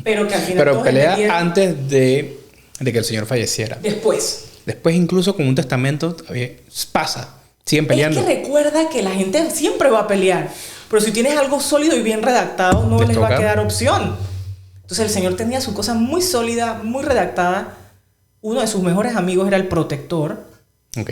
Pero que al final... Pero pelea antes de que el señor falleciera. Después incluso con un testamento pasa. Siguen peleando. Es que recuerda que la gente siempre va a pelear. Pero si tienes algo sólido y bien redactado, no les va a quedar opción. Entonces el señor tenía su cosa muy sólida, muy redactada. Uno de sus mejores amigos era el protector. Ok.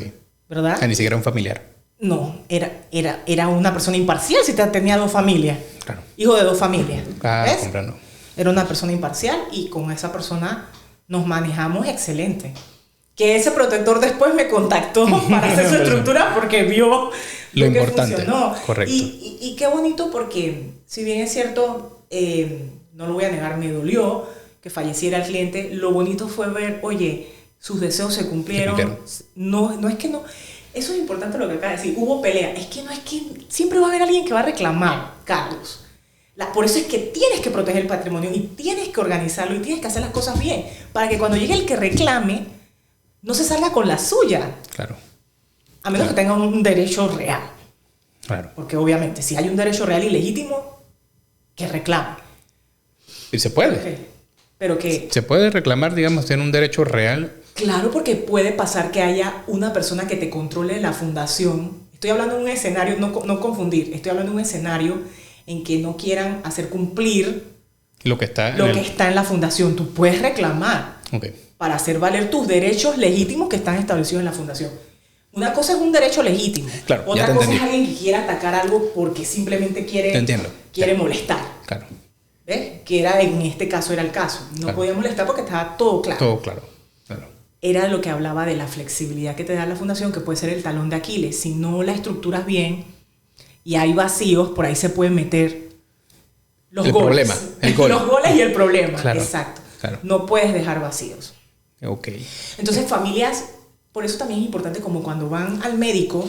¿Verdad? Ni siquiera un familiar. No, era una persona imparcial si tenía dos familias. Claro. Hijo de dos familias. ¿Ves? Comprendo. Era una persona imparcial y con esa persona nos manejamos excelente. Que ese protector después me contactó para hacer su estructura porque vio lo importante. Funcionó. Correcto. Y qué bonito porque, si bien es cierto, no lo voy a negar, me dolió que falleciera el cliente. Lo bonito fue ver, oye, sus deseos se cumplieron. No es que no. Eso es importante lo que acaba de decir. Hubo pelea. Es que siempre va a haber alguien que va a reclamar, Carlos. Por eso es que tienes que proteger el patrimonio y tienes que organizarlo y tienes que hacer las cosas bien. Para que cuando llegue el que reclame, no se salga con la suya. Claro. A menos que tenga un derecho real. Claro. Porque obviamente, si hay un derecho real y legítimo, que reclame. Y se puede. Pero que... Se puede reclamar, digamos, tiene un derecho real. Claro, porque puede pasar que haya una persona que te controle la fundación. Estoy hablando de un escenario, no confundir, estoy hablando de un escenario en que no quieran hacer cumplir lo que está en la fundación. Tú puedes reclamar para hacer valer tus derechos legítimos que están establecidos en la fundación. Una cosa es un derecho legítimo. Claro, otra cosa es alguien que quiera atacar algo porque simplemente quiere molestar. Claro. ¿Ves? Que en este caso era el caso. No podía molestar porque estaba todo claro. Todo claro. Era lo que hablaba de la flexibilidad que te da la fundación, que puede ser el talón de Aquiles. Si no la estructuras bien y hay vacíos, por ahí se pueden meter los goles. Los goles y el problema. Claro, exacto. Claro. No puedes dejar vacíos. Okay. Entonces, familias, por eso también es importante, como cuando van al médico,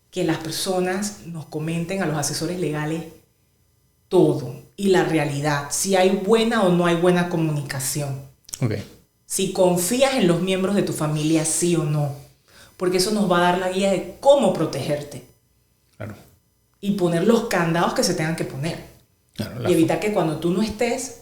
que las personas nos comenten a los asesores legales todo y la realidad, si hay buena o no hay buena comunicación. Okay. Si confías en los miembros de tu familia, sí o no. Porque eso nos va a dar la guía de cómo protegerte. Claro. Y poner los candados que se tengan que poner. Claro, y evitar que cuando tú no estés,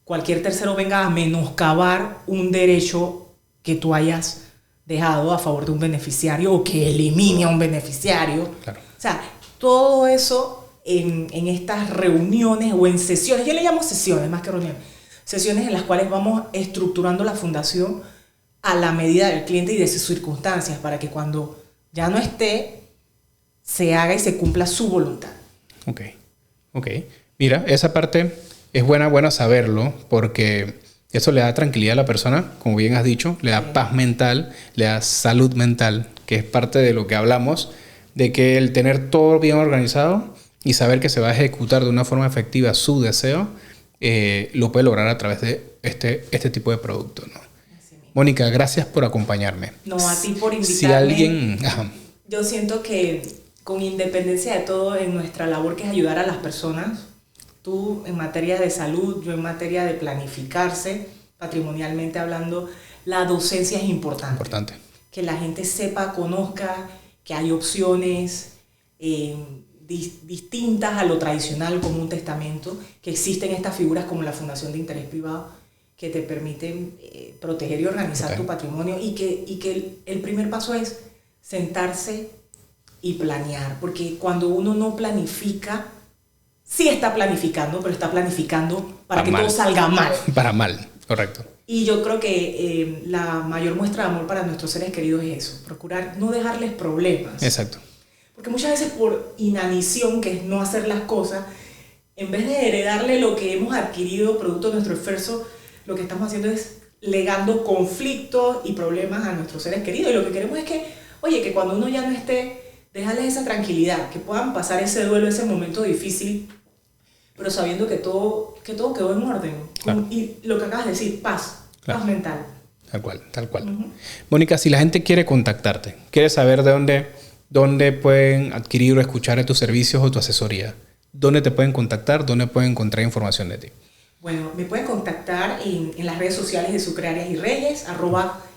cualquier tercero venga a menoscabar un derecho que tú hayas dejado a favor de un beneficiario o que elimine a un beneficiario. Claro. O sea, todo eso en estas reuniones o en sesiones, yo le llamo sesiones más que reuniones, sesiones en las cuales vamos estructurando la fundación a la medida del cliente y de sus circunstancias para que cuando ya no esté, se haga y se cumpla su voluntad. Ok. Mira, esa parte es buena saberlo porque eso le da tranquilidad a la persona, como bien has dicho, le da paz mental, le da salud mental, que es parte de lo que hablamos, de que el tener todo bien organizado y saber que se va a ejecutar de una forma efectiva su deseo, lo puede lograr a través de este tipo de producto, ¿no? Mónica, gracias por acompañarme. No, a ti por invitarme. Si alguien... Ajá. Yo siento que con independencia de todo, en nuestra labor que es ayudar a las personas, tú en materia de salud, yo en materia de planificarse, patrimonialmente hablando, la docencia es importante. Que la gente sepa, conozca que hay opciones distintas a lo tradicional como un testamento, que existen estas figuras como la Fundación de Interés Privado que te permiten proteger y organizar tu patrimonio y que el primer paso es sentarse y planear, porque cuando uno no planifica, sí está planificando, pero está planificando para que todo salga mal. Para mal, correcto. Y yo creo que la mayor muestra de amor para nuestros seres queridos es eso, procurar no dejarles problemas. Exacto. Porque muchas veces por inanición, que es no hacer las cosas, en vez de heredarle lo que hemos adquirido producto de nuestro esfuerzo, lo que estamos haciendo es legando conflictos y problemas a nuestros seres queridos. Y lo que queremos es que, oye, que cuando uno ya no esté, déjales esa tranquilidad, que puedan pasar ese duelo, ese momento difícil, pero sabiendo que todo quedó en orden. Claro. Y lo que acabas de decir, paz mental. Tal cual. Uh-huh. Mónica, si la gente quiere contactarte, quiere saber de dónde pueden adquirir o escuchar tus servicios o tu asesoría, ¿dónde te pueden contactar? ¿Dónde pueden encontrar información de ti? Bueno, me pueden contactar en las redes sociales de Sucre Arias y Reyes,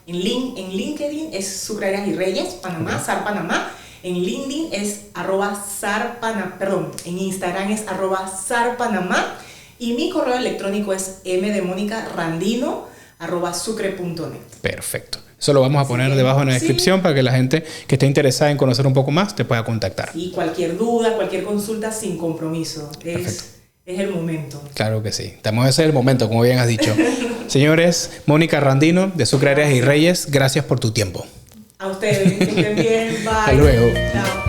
en LinkedIn es Sucre Arias y Reyes, Panamá, okay. SAR Panamá. En LinkedIn es en Instagram es @SARPanamá y mi correo electrónico es mdemonica.randino@sucre.net. Perfecto. Eso lo vamos a poner debajo en la descripción para que la gente que esté interesada en conocer un poco más te pueda contactar. Y cualquier duda, cualquier consulta sin compromiso. Es el momento. Claro que sí. Ese es el momento, como bien has dicho. Señores, Mónica Randino de Sucre Arias y Reyes, gracias por tu tiempo. A ustedes, que estén bien. Bye. Hasta luego. Chao.